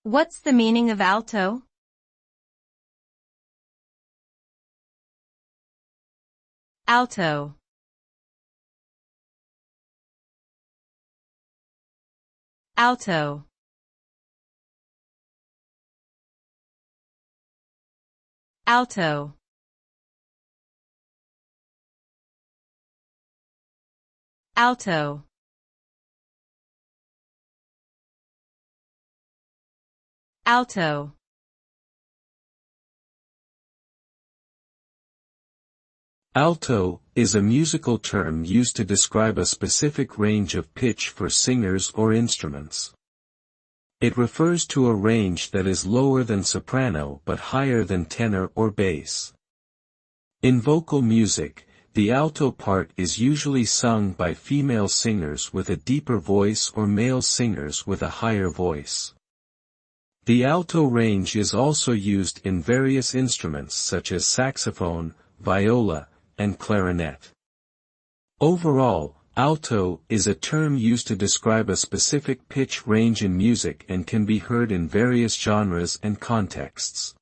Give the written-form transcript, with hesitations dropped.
What's the meaning of alto? Alto. Alto. Alto. Alto. Alto. Alto is a musical term used to describe a specific range of pitch for singers or instruments. It refers to a range that is lower than soprano but higher than tenor or bass. In vocal music, the alto part is usually sung by female singers with a deeper voice or male singers with a higher voice. The alto range is also used in various instruments such as saxophone, viola, and clarinet. Overall, alto is a term used to describe a specific pitch range in music and can be heard in various genres and contexts.